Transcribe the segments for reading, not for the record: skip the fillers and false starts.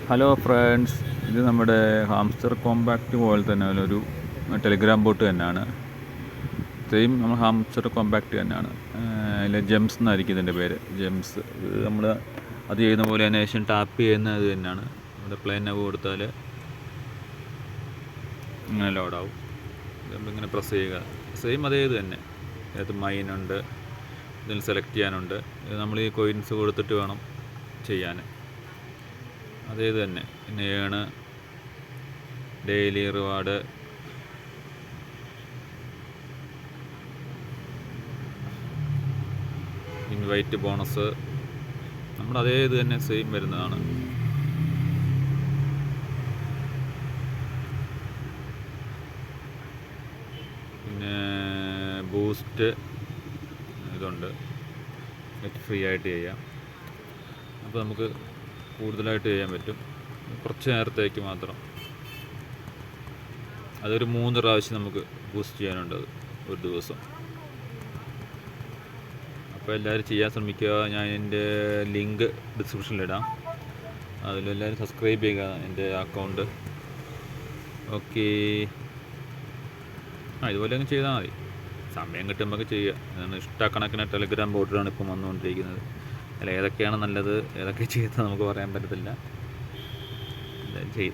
Hello friends, ഇത് നമ്മുടെ hamster compact പോലെ തന്നെ ഒരു ടെലിഗ്രാം ബോട്ട് തന്നെയാണ്. സെയിം നമ്മൾ ഹാംസ്റ്റർ കോമ്പാക്റ്റ് തന്നെയാണ്. അതിൽ ജെംസ് എന്നായിരിക്കും ഇതിൻ്റെ പേര്, ജെംസ്. ഇത് നമ്മൾ അത് ചെയ്യുന്ന പോലെ തന്നെ ശേഷം ടാപ്പ് ചെയ്യുന്ന ഇത് തന്നെയാണ്. നമ്മുടെ പ്ലെയിൻ നവ് കൊടുത്താൽ ഇങ്ങനെ ലോഡാവും. ഇങ്ങനെ പ്രസ് ചെയ്യുക, സെയിം അതേ ഇത് തന്നെ. അതിനകത്ത് മൈനുണ്ട്, ഇതിൽ സെലക്ട് ചെയ്യാനുണ്ട്. ഇത് നമ്മൾ ഈ കോയിൻസ് കൊടുത്തിട്ട് വേണം ചെയ്യാൻ. അതേത് തന്നെ. പിന്നെ earn, daily reward, invite bonus, നമ്മുടെ അതേ ഇത് തന്നെ സെയിം വരുന്നതാണ്. പിന്നെ ബൂസ്റ്റ് ഇതുണ്ട്, നെറ്റ് ഫ്രീ ആയിട്ട് ചെയ്യാം. അപ്പോൾ നമുക്ക് കൂടുതലായിട്ട് ചെയ്യാൻ പറ്റും, കുറച്ച് നേരത്തേക്ക് മാത്രം. അതൊരു 3 പ്രാവശ്യം നമുക്ക് ബൂസ്റ്റ് ചെയ്യാനുണ്ട് അത് ഒരു ദിവസം. അപ്പോൾ എല്ലാവരും ചെയ്യാൻ ശ്രമിക്കുക. ഞാൻ എൻ്റെ ലിങ്ക് ഡിസ്ക്രിപ്ഷനിലിടാം, അതിലെല്ലാവരും സബ്സ്ക്രൈബ് ചെയ്യുക എൻ്റെ അക്കൗണ്ട്. ഓക്കേ, ഇതുപോലെ അങ്ങ് ചെയ്താൽ മതി. സമയം കിട്ടുമ്പോൾ ചെയ്യുക. അതാണ് ഇഷ്ടക്കണക്കിന് ടെലിഗ്രാം ബോട്ടുകളാണ് ഇപ്പം വന്നുകൊണ്ടിരിക്കുന്നത്. അതിൽ ഏതൊക്കെയാണ് നല്ലത്, ഏതൊക്കെ ചെയ്താൽ നമുക്ക് പറയാൻ പറ്റത്തില്ല.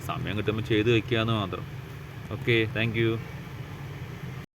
സമയം കിട്ടുമ്പോൾ ചെയ്ത് വയ്ക്കുക എന്ന് മാത്രം. Okay, thank you.